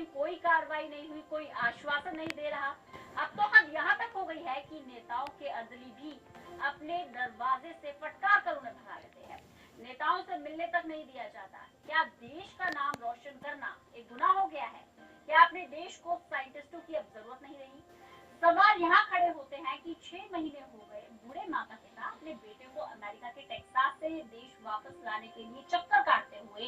लेकिन कोई कार्रवाई नहीं हुई, कोई आश्वासन नहीं दे रहा। अब तो हद यहाँ तक हो गई है कि नेताओं के अर्दली भी अपने दरवाजे से फटकार कर उन्हें भगा लेते हैं। नेताओं से मिलने तक नहीं दिया जाता। क्या देश का नाम रोशन करना एक गुनाह हो गया है? क्या अपने देश को साइंटिस्टों की अब जरूरत नहीं रही? सवाल यहाँ खड़े होते हैं कि 6 महीने हो गए बूढ़े माता पिता अपने बेटे को अमेरिका के टेक्सास से देश वापस लाने के लिए चक्कर काटते हुए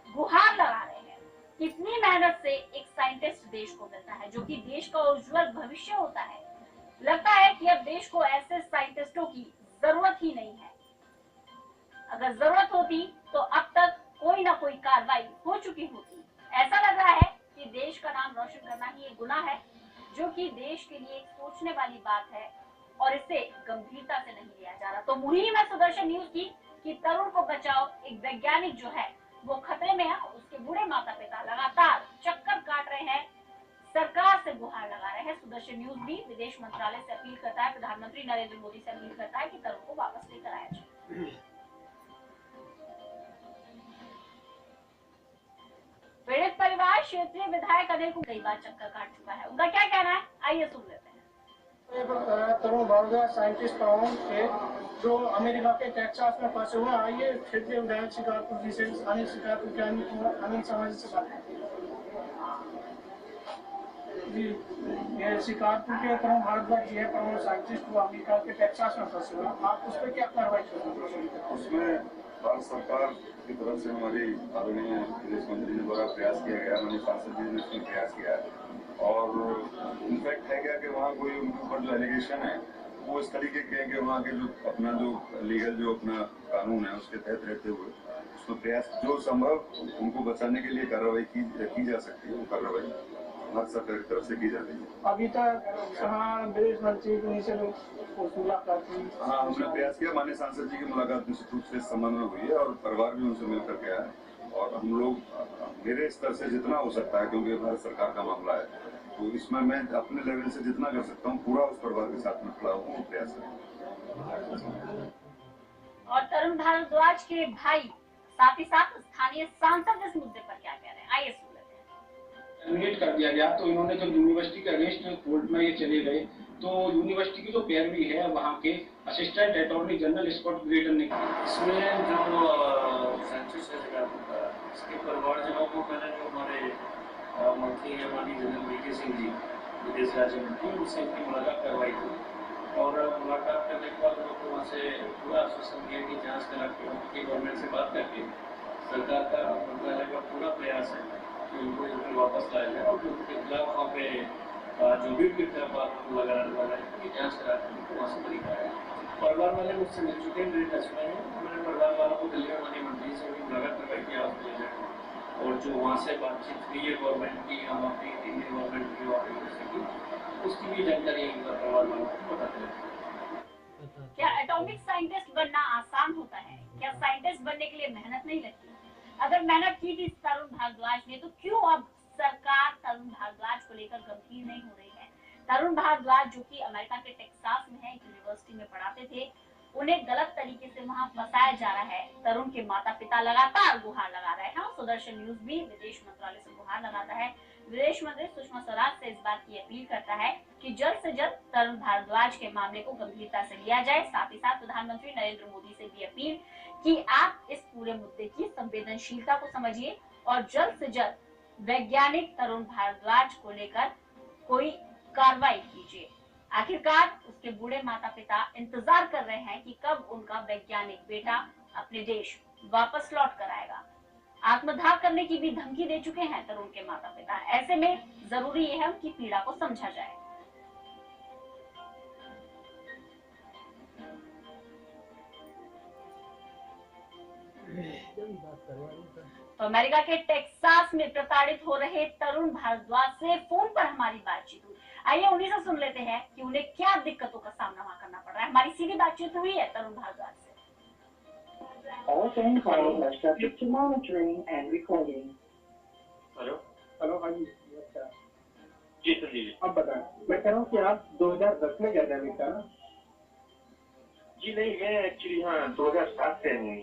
गुहार लगा रहे हैं। कितनी मेहनत से एक साइंटिस्ट देश को मिलता है जो कि देश का उज्जवल भविष्य होता है। लगता है कि अब देश को ऐसे साइंटिस्टों की जरूरत ही नहीं है। अगर जरूरत होती तो अब तक कोई ना कोई कार्रवाई हो चुकी होती। ऐसा लग रहा है कि देश का नाम रोशन करना ही एक गुनाह है, जो कि देश के लिए एक सोचने वाली बात है और इसे गंभीरता से नहीं लिया जा रहा। तो मुहिम है सुदर्शन न्यूज की कि तरुण को बचाओ। एक वैज्ञानिक जो है वो खतरे में है, उसके बूढ़े माता पिता लगातार चक्कर काट रहे हैं, सरकार से गुहार लगा रहे हैं। सुदर्शन न्यूज भी विदेश मंत्रालय से अपील करता है, प्रधानमंत्री नरेंद्र मोदी से अपील करता है कि तरुण को वापस लेकर आया जाए। पीड़ित परिवार क्षेत्रीय विधायक अनिल को कई बार चक्कर काट चुका है, उनका क्या कहना है, आइए सुन लेते हैं। तरुण भारद्वाज साइंटिस्ट तरुण थे जो अमेरिका के टेक्सास में फंसे हुए। आइए क्षेत्रीय विधायक शिकारपुर जी से स्थानीय शिकारपुर के आनंद समाज से बात जी। ये शिकारपुर के तरुण भारद्वाज जी है, तरुण साइंटिस्ट वो अमेरिका के टेक्सास में फंसे हुए। आप उस पर क्या कार्रवाई करेंगे? उसमें भारत सरकार की तरफ से हमारी आदरणीय विदेश मंत्री जी द्वारा प्रयास किया गया, हमारे सांसद जी ने इसमें प्रयास किया है और इनफैक्ट है क्या कि वहाँ कोई उनके ऊपर जो एलिगेशन है वो इस तरीके के हैं कि वहाँ के जो अपना जो लीगल जो अपना कानून है उसके तहत रहते हुए उसमें प्रयास जो संभव उनको बचाने के लिए कार्रवाई की जा सकती है, वो कार्रवाई भारत सरकार की तरफ से की जा रही है। अभी तक विदेश मंत्री से मुलाकात की? हाँ, हमने प्रयास किया, माननीय सांसद जी की मुलाकात निश्चित रूप से इस संबंध में हुई है और परिवार भी उनसे मिलकर के आया और हम लोग मेरे स्तर से जितना हो सकता है, क्योंकि भारत सरकार का मामला है, तो इसमें मैं अपने लेवल से जितना कर सकता हूँ पूरा उस परिवार के साथ में खड़ा हूँ, प्रयास करूँ। और तरुण भारद्वाज के भाई साथ ही साथ स्थानीय सांसद इस मुद्दे पर क्या कह रहे हैं, आइए सुन लेते हैं। टर्मिनेट कर दिया गया तो इन्होंने जब यूनिवर्सिटी के अगेंस्ट कोर्ट में ये चले गए तो यूनिवर्सिटी की जो पैरवी है वहाँ के assistant attorney general Scott Gratton ने इसमें जो साइंटिस्ट है इसके परिवारजनों को मैंने जो हमारे मंत्री हैं माननीय जनरल वीके सिंह जी विदेश राज्य मंत्री उनसे इनकी मुलाकात करवाई थी और मुलाकात करने के बाद उनको वहाँ से पूरा आश्वासन दिया कि जाँच करा के उनकी गवर्नमेंट से बात करके सरकार का मंत्रालय का पूरा प्रयास है कि उनको वापस लाया जाए और उनके खिलाफ वहाँ पे जो भी लगाए उनकी जाँच करा के उनको वहाँ से बरी कराया। परिवार वाले मुझसे मिल चुके हैं, मेरे टच में हैं। मैंने परिवार वालों को दिल्ली में माननीय मंत्री से भी मुलाकात करवाई कि आप ले जाए और जो वहाँ से बातचीत हुई है गवर्नमेंट की, हम अपनी इंडियन गवर्नमेंट की और की उसकी भी जानकारी परिवार वालों को बताते रहते हैं। क्या एटॉमिक साइंटिस्ट बनना आसान होता है? क्या साइंटिस्ट बनने के लिए मेहनत नहीं लगती? अगर मेहनत की थी तरुण भारद्वाज ने तो क्यों अब सरकार तरुण भारद्वाज को लेकर गंभीर नहीं हो रही है? तरुण भारद्वाज जो कि अमेरिका के टेक्सास में है, यूनिवर्सिटी में पढ़ाते थे, उन्हें गलत तरीके से वहां फंसाया जा रहा है। तरुण के माता पिता लगातार गुहार लगा रहे हैं और सुदर्शन न्यूज भी विदेश मंत्रालय से गुहार लगाता है। विदेश मंत्री सुषमा स्वराज से इस बात की अपील करता है कि जल्द से जल्द तरुण भारद्वाज के मामले को गंभीरता से लिया जाए। साथ ही साथ प्रधानमंत्री नरेंद्र मोदी से भी अपील कि आप इस पूरे मुद्दे की संवेदनशीलता को समझिए और जल्द से जल्द वैज्ञानिक तरुण भारद्वाज को लेकर कोई कार्रवाई कीजिए। आखिरकार उसके बूढ़े माता पिता इंतजार कर रहे हैं कि कब उनका वैज्ञानिक बेटा अपने देश वापस लौट कर आएगा। आत्मदाह करने की भी धमकी दे चुके हैं तरुण के माता पिता। ऐसे में जरूरी है उनकी पीड़ा को समझा जाए। तो अमेरिका के टेक्सास में प्रताड़ित हो रहे तरुण भारद्वाज से फोन पर हमारी बातचीत हुई। आइए उन्हीं से सुन लेते हैं कि उन्हें क्या दिक्कतों का सामना वहां करना पड़ रहा है। हमारी सीधी बातचीत हुई है तरुण भारद्वाज से। All phone calls are subject to monitoring and recording. Hello hello, हाँ जी। जी सर जी। अब बताएं, मैं कह रहा हूँ कि आप 2010 में गए थे अमेरिका? जी नहीं, मैं एक्चुअली हाँ 2007 से हूँ।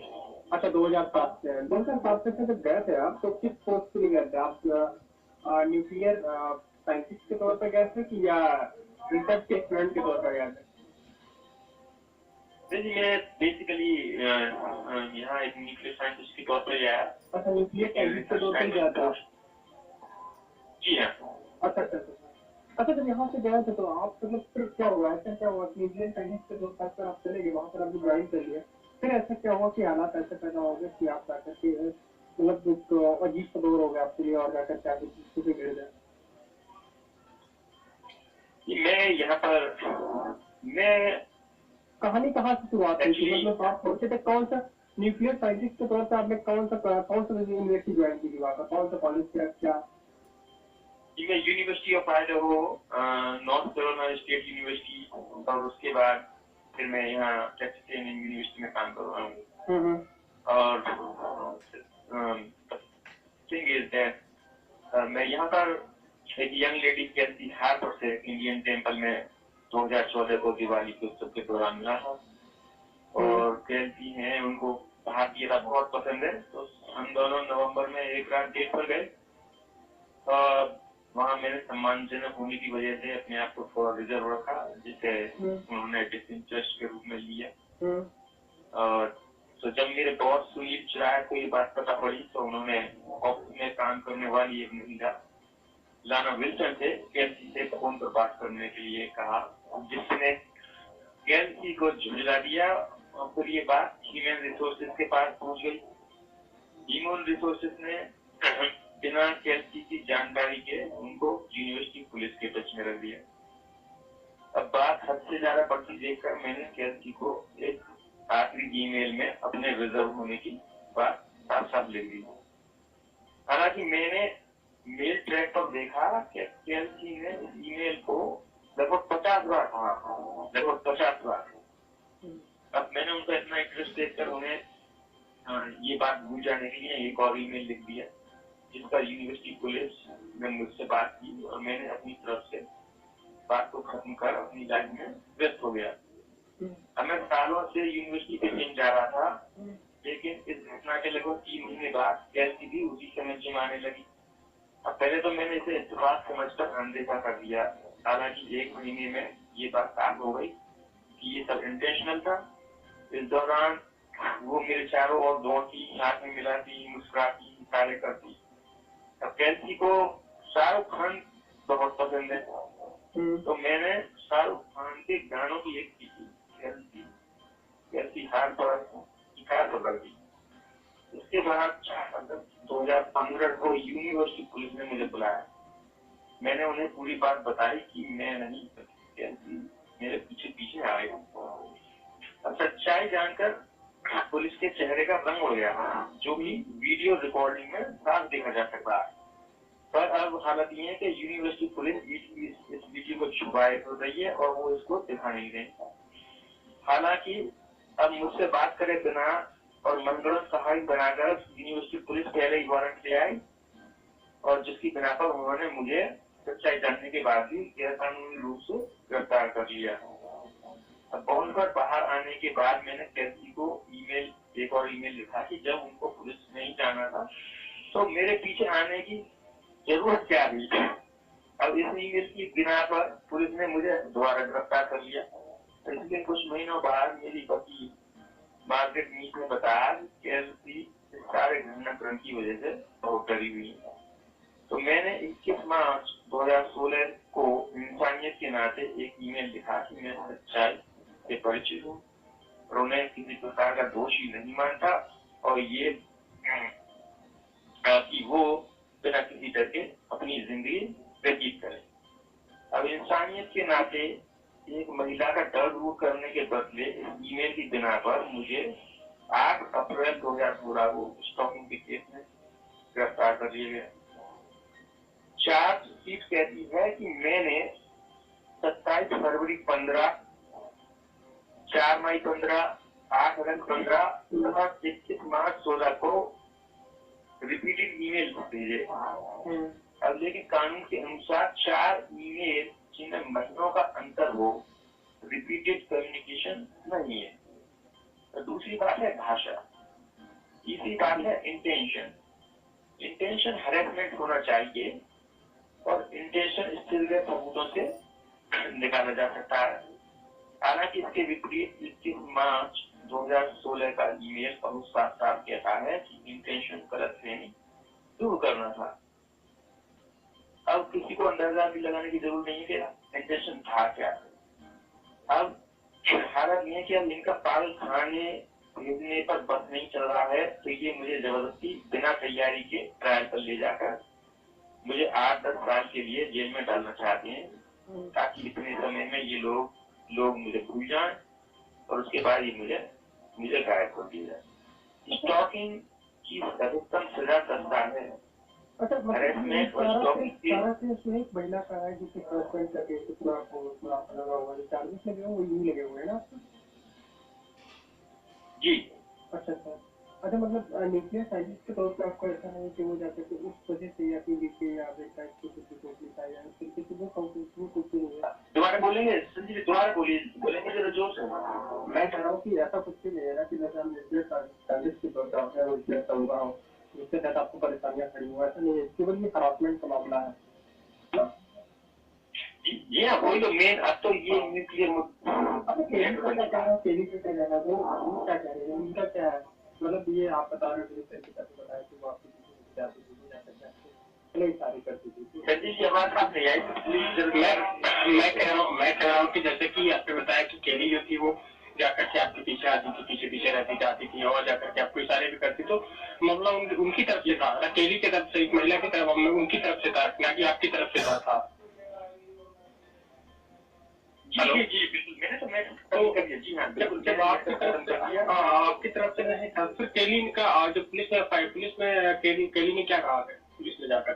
अच्छा, 2007 से। 2007 से जब गए थे आप तो किस पोस्ट के लिए गए थे आप? न्यूक्लियर साइंटिस्ट के तौर पर गए थे कि या रिसर्च के स्टूडेंट के तौर पर गए थे? जी, मैं बेसिकली यहाँ एक न्यूक्लियर साइंटिस्ट के तौर पर गया। अच्छा, न्यूक्लियर साइंटिस्ट के तौर पर गया था। जी हाँ। अच्छा, जब यहाँ से गए थे तो आप मतलब फिर क्या हुआ, ऐसा क्या हुआ कि न्यूक्लियर साइंटिस्ट के तौर पर आप चले गए, वहाँ पर आपने ज्वाइन कर लिया, फिर ऐसा क्या हुआ कि हालात ऐसे पैदा हो गए कि आप जाकर के मतलब एक अजीब सा दौर हो गया आपके लिए और जाकर के आप इससे गिर गए? मैं यहाँ पर कहानी कहाँ से शुरुआत हुई थी? मतलब आप सोचे थे कौन सा न्यूक्लियर साइंटिस्ट के तौर पर आपने कौन सा यूनिवर्सिटी ज्वाइन की थी, वहाँ का कौन सा कॉलेज किया, क्या? मैं university of Idaho, north Carolina state university, और उसके बाद फिर मैं यहाँ टेक्सास A&M यूनिवर्सिटी में काम कर रहा हूँ। और थिंग इज दैट मैं यहाँ पर एक यंग लेडी कैसी हार्पर से इंडियन टेम्पल में 2014 को दिवाली के उत्सव के दौरान मिला था, और कैसी हैं, उनको भारतीय बहुत पसंद है, तो हम दोनों नवंबर में एक रात डेट पर गए। वहाँ मैंने सम्मानजनक होने की वजह से अपने आप को थोड़ा रिजर्व रखा, जिसे उन्होंने डिसइंटरेस्ट के रूप में लिया। और तो जब मेरे बॉस सुनील चिराय को ये बात पता पड़ी, तो उन्होंने ऑफिस में काम करने वाली एक महिला लाना विल्सन से केएलसी से फोन पर बात करने के लिए कहा, जिसने केएलसी को झुंझला दिया, और फिर ये बात ह्यूमन रिसोर्सेज के पास पहुंच गई। ह्यूमन रिसोर्सेज ने बिना केएलसी की जानकारी के उनको यूनिवर्सिटी पुलिस के टच में रख दिया। अब बात हद से ज्यादा बढ़ती देखकर मैंने केएलसी को एक आखिरी ईमेल में अपने रिजर्व होने की बात साफ साफ लिख दी। हालांकि मैंने मेल ट्रैक पर देखा कि केएलसी ने इस ईमेल को लगभग 50 बार कहा, लगभग 50 बार। अब मैंने उनका इतना इंटरेस्ट देखकर उन्हें ये बात भूल जाने के लिए एक और ईमेल लिख दिया, जिसका यूनिवर्सिटी पुलिस ने मुझसे बात की, और मैंने अपनी तरफ से बात को खत्म कर अपनी लाइफ में व्यस्त हो गया। अब मैं सालों से यूनिवर्सिटी पे जिम जा रहा था, लेकिन इस घटना के लगभग 3 महीने बाद कैसी भी उसी समय जिम आने लगी। अब पहले तो मैंने इसे इत्तेफाक समझकर अनदेखा कर दिया, हालांकि 1 महीने में ये बात साफ हो गई कि ये सब इंटेंशनल था। इस दौरान वो मेरे चारों ओर दौड़ती, हाथ में मिलाती, मुस्कुराती, इशारे करती। अब कैसी को शाहरुख खान बहुत पसंद है, तो मैंने शाहरुख खान के गानों की एक कैसी हार पर शिकार कर दी। उसके बाद 2015 को यूनिवर्सिटी पुलिस ने मुझे बुलाया। मैंने उन्हें पूरी बात बताई कि मैं नहीं, कैसी मेरे पीछे पीछे आए। अब सच्चाई जानकर पुलिस के चेहरे का रंग उड़ गया, जो कि वीडियो रिकॉर्डिंग में साफ देखा जा सकता है। पर अब हालत ये है कि यूनिवर्सिटी पुलिस इस वीडियो को छुपाए रही है और वो इसको दिखा नहीं रही। हालांकि अब मुझसे बात करे बिना और मनगढ़ंत कहानी बनाकर यूनिवर्सिटी पुलिस पहले ही वारंट ले आई, और जिसकी बिना पर उन्होंने मुझे सच्चाई जानने के बाद भी गैरकानूनी रूप से गिरफ्तार कर लिया। अब बॉन्ड पर बाहर आने के बाद मैंने कैसी को एक और ईमेल लिखा कि जब उनको पुलिस नहीं जाना था तो मेरे पीछे आने की जरूरत क्या थी। अब इस ईमेल की बिना पर पुलिस ने मुझे दोबारा गिरफ्तार कर लिया। तो इसके कुछ महीनों बाद मेरी वकील मार्गरेट मीट ने बताया कि कैसी इस सारे घटनाक्रम की वजह से बहुत डरी हुई है। तो मैंने 21 मार्च 2016 को इंसानियत के नाते एक ईमेल लिखा कि मैं सच्चाई से परिचित हूँ और उन्हें किसी प्रकार का दोषी नहीं मानता, और ये कि वो बिना किसी डर के अपनी जिंदगी व्यतीत करें। अब इंसानियत के नाते एक महिला का डर दूर करने के बदले ईमेल की बिना पर मुझे 8 अप्रैल 2016 को स्टॉकिंग के केस में गिरफ्तार कर लिया गया। चार्जशीट कहती है कि मैंने 27 फरवरी 15, 4 मई 15, 8 अगस्त 15 तथा 21 मार्च 16 को रिपीटेड ईमेल भेजे। अब लेकिन कानून के अनुसार 4 ईमेल जिनमें महीनों का अंतर हो, रिपीटेड कम्युनिकेशन नहीं है। तो दूसरी बात है भाषा, तीसरी बात है इंटेंशन। इंटेंशन हैरेसमेंट होना चाहिए, और इंटेंशन स्थिल के सबूतों से निकाला जा सकता है। हालांकि इसके विपरीत 21 मार्च 2016 का ईमेल बहुत साफ साफ कहता है कि इंटेंशन गलतफहमी दूर करना था। अब किसी को अंदाजा भी लगाने की जरूरत नहीं है कि इंटेंशन था क्या। अब हालत ये है कि अब इनका पागल खाने भेजने पर बस नहीं चल रहा है, तो ये मुझे जबरदस्ती बिना तैयारी के ट्रायल पर ले जाकर मुझे 8-10 साल के लिए जेल में डालना चाहते हैं, ताकि इतने समय में ये लोग मुझे भूल जाएं और उसके बाद ये मुझे गायब कर दिया जाए। स्टॉकिंग की अधिकतम सजा 10 साल है। अच्छा, हरेसमेंट और स्टॉकिंग सारा केस में एक महिला का है जिसके हस्बैंड का केस पूरा लगा हुआ है, चार्जेस लगे हुए वो यूं लगे हुए हैं ना आपको? जी। अच्छा, मतलब न्यूक्लियर साइंटिस्ट के तौर पर आपको ऐसा नहीं कि वो जाकर के उस वजह से या फिर लिखे या फिर टाइप को कुछ लिखा या फिर किसी को कुछ नहीं है। दोबारा बोलेंगे संजीव, दोबारा बोलेंगे जरा जोर से। मैं कह रहा हूँ कि ऐसा कुछ भी नहीं है ना कि जैसे हम न्यूक्लियर साइंटिस्ट के तौर पर आपने वो इसलिए हुआ हो जिसके तहत आपको परेशानियां खड़ी हुआ, ऐसा नहीं है, केवल ये हरासमेंट का मामला है। जी हाँ, वही तो मेन। अब तो ये न्यूक्लियर क्या कह रहे हो, केली पे क्या कह रहा है वो क्या कह रहे हैं, उनका क्या है, मतलब ये आप बता रहे हो बताया कि वो आपकी सारी करती थी। संजीव की आवाज आप नहीं आई। मैं कह रहा हूँ कि जैसे कि आपने बताया कि केली जो थी वो जाकर के आपके पीछे आती थी, पीछे रहती जाती थी और जाकर के आपको इशारे भी करती, तो मामला उनकी तरफ से था, केली की तरफ से, एक महिला की तरफ, उनकी तरफ से था, ना कि आपकी तरफ से था। जी बिल्कुल, मैंने तो जी हाँ, जब आपकी तरफ से नहीं था, फिर केली का जो पुलिस में केली ने क्या कहा था पुलिस में जाकर?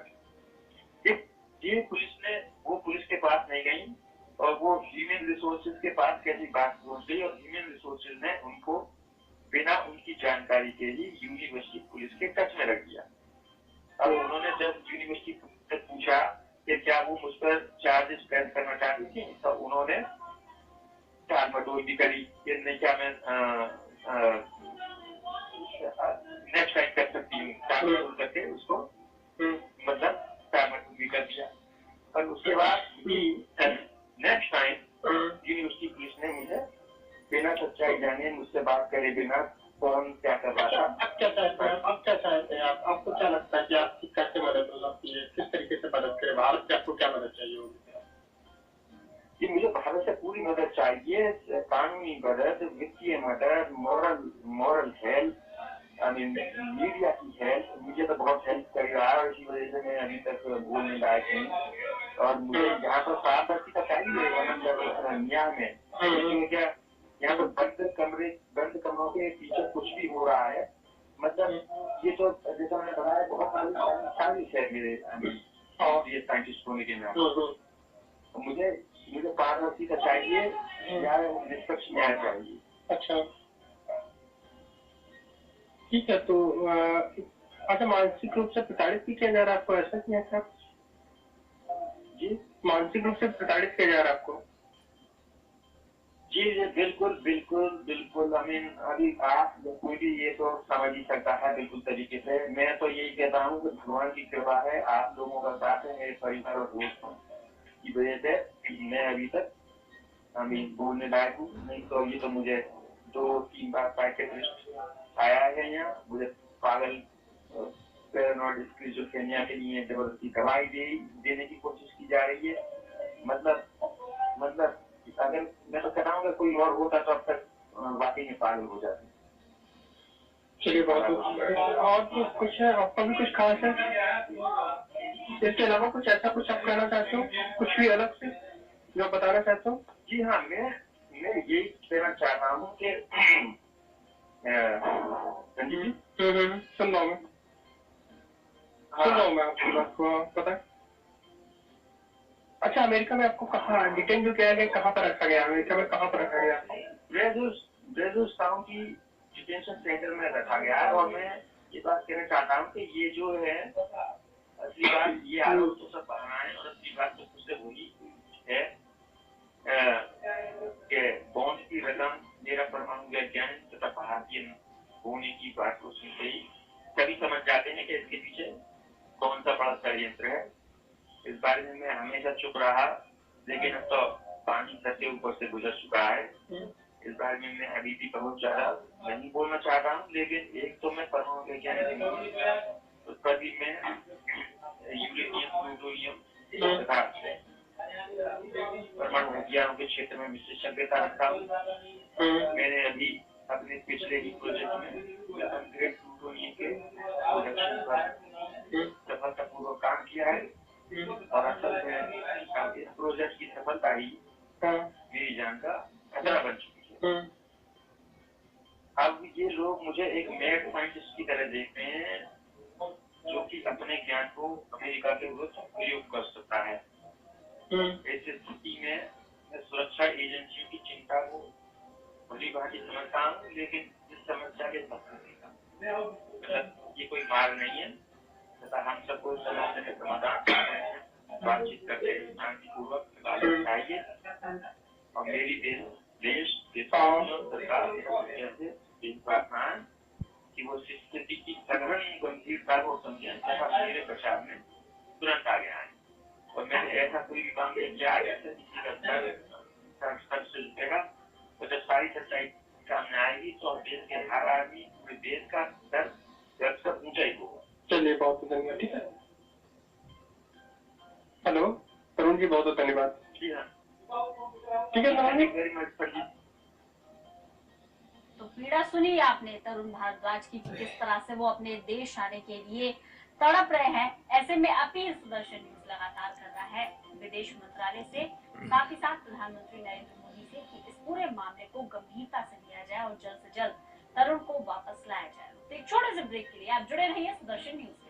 ये पुलिस के पास नहीं गई और वो ह्यूमन रिसोर्सेज के पास कैसी बात पहुंच गई और ह्यूमन रिसोर्सेज ने उनको बिना उनकी जानकारी के ही यूनिवर्सिटी पुलिस के टच में रख दिया। अब उन्होंने जब यूनिवर्सिटी से पूछा कि क्या वो मुझ पर चार्जेस प्रेस करना चाहती थी, तो उन्होंने टाल मटोल भी करी कि नहीं, क्या मैं नेक्स्ट टाइम कर सकती हूँ, टाल मटोल करके उसको मतलब टाल मटोल भी कर दिया। और उसके बाद नेक्स्ट टाइम यूनिवर्सिटी पुलिस ने मुझे बिना सच्चाई जाने मुझसे बात करे बिना कौन क्या कर रहा था। अब क्या चाहते हैं आप? आपको क्या लगता है कि आपकी कैसे मदद हो सकती है, किस तरीके से मदद करें? भारत से आपको क्या मदद चाहिए होगी? जी, मुझे भारत से पूरी मदद चाहिए, कानूनी मदद, वित्तीय मदद, मॉरल हेल्प, मीडिया की हेल्प। मीडिया तो बहुत हेल्प कर रहा है और इसी वजह से मैं अभी तक बोलने लायक नहीं। और मुझे यहाँ पर पारदर्शी का चाहिए न्याय में, क्या यहाँ पर बंद कमरों के पीछे कुछ भी हो रहा है, मतलब ये तो जैसा मैंने बताया बहुत साजिश है मेरे ये साइंटिस्ट होने के नाम। मुझे पारदर्शी का चाहिए, न्याय निष्पक्ष न्याय चाहिए। अच्छा, ठीक है। तो अच्छा, मानसिक रूप से प्रताड़ित भी किया जा रहा है आपको, ऐसा किया क्या? जी, मानसिक रूप से प्रताड़ित किया जा रहा है आपको? जी बिल्कुल। अभी आप कोई भी ये तो समझ ही सकता है बिल्कुल तरीके से। मैं तो यही कहता हूँ कि भगवान की कृपा है, आप लोगों का साथ है, मेरे परिवार और दोस्तों की वजह से मैं अभी तक बोलने लायक हूँ। नहीं तो ये तो मुझे 2-3 बार साइकियाट्रिस्ट आया है यहाँ, मुझे पागल पैरानॉइड स्किज़ोफ्रेनिया के लिए जबरदस्ती दवाई देने की कोशिश की जा रही है। मतलब अगर मैं तो कहता हूँ कि कोई और होता तो अब तक वाकई में पागल हो जाते। चलिए, बहुत और कुछ है आपका भी कुछ खास है? इसके अलावा कुछ ऐसा कुछ आप कहना चाहते हो, कुछ भी अलग से जो आप बताना चाहते हो? जी हाँ, मैं यही कहना चाहता हूँ कि सुन रहा हूँ मैं आपकी बात को, पता है। अच्छा, अमेरिका में आपको कहाँ डिटेन जो किया गया, कहाँ पर रखा गया? अमेरिका में कहाँ पर रखा गया? ब्रेजुस काउंटी डिटेंशन सेंटर में रखा गया है। और मैं ये बात कहना चाहता हूँ कि ये जो है असली बात, ये आरोप तो सब बहाना है और असली बात तो मुझसे हुई है कि बॉन्ड की रकम मेरा परमाणु वैज्ञानिक तथा भारतीय होने की बात को सुनते ही सभी समझ जाते हैं कि इसके पीछे कौन सा बड़ा षड्यंत्र है। इस बारे में मैं हमेशा चुप रहा, लेकिन अब तो पानी सर के ऊपर से गुजर चुका है। इस बारे में मैं अभी भी बहुत ज्यादा नहीं बोलना चाहता हूँ, लेकिन एक तो मैं परमाणु वैज्ञानिक हूँ, उस पर भी मैं यूरेनियम, प्लूटोनियम तथा परमाणु विज्ञान के क्षेत्र में विशेषज्ञता रखता हूँ। मैंने अभी अपने पिछले ही प्रोजेक्ट में प्लूटोनियम के प्रोडक्शन पर सफलतापूर्वक काम किया है, और असल में इस प्रोजेक्ट की सफलता ही मेरी जान का खतरा बन चुकी है। अब ये लोग मुझे एक मैड साइंटिस्ट की तरह देखते हैं, जो कि अपने ज्ञान को अमेरिका के विरुद्ध प्रयोग कर सकता है। ऐसी स्थिति में मैं सुरक्षा एजेंसियों की चिंता को भली भांति समझता हूँ, लेकिन इस समस्या के मतलब ये कोई मार्ग नहीं है तथा हम सबको समस्या के समाधान बातचीत करके शांतिपूर्वक चाहिए। और मेरी देश के सरकार से प्रार्थना है कि वो स्थिति की सघन गंभीरता को समझें तथा मेरे प्रचार में तुरंत आगे आए। और मैंने ऐसा कोई भी काम नहीं किया जैसे किसी का स्तर से जुटेगा, तो जब सारी सच्चाई सामने आएगी तो देश के हर आदमी पूरे देश का स्तर ऊंचा ही होगा। चलिए, बहुत बहुत धन्यवाद। ठीक है, हेलो तरुण जी, बहुत बहुत धन्यवाद। जी हाँ, ठीक है, वेरी मच सर जी। तो पीड़ा सुनी आपने तरुण भारद्वाज की, किस तरह से वो अपने देश आने के लिए तड़प रहे हैं। ऐसे में अपील सुदर्शन न्यूज लगातार कर रहा है विदेश मंत्रालय से, साथ ही साथ प्रधानमंत्री नरेंद्र मोदी से कि इस पूरे मामले को गंभीरता से लिया जाए और जल्द से जल्द तरुण को वापस लाया जाए। तो एक छोटे से ब्रेक के लिए आप जुड़े रहिए सुदर्शन न्यूज।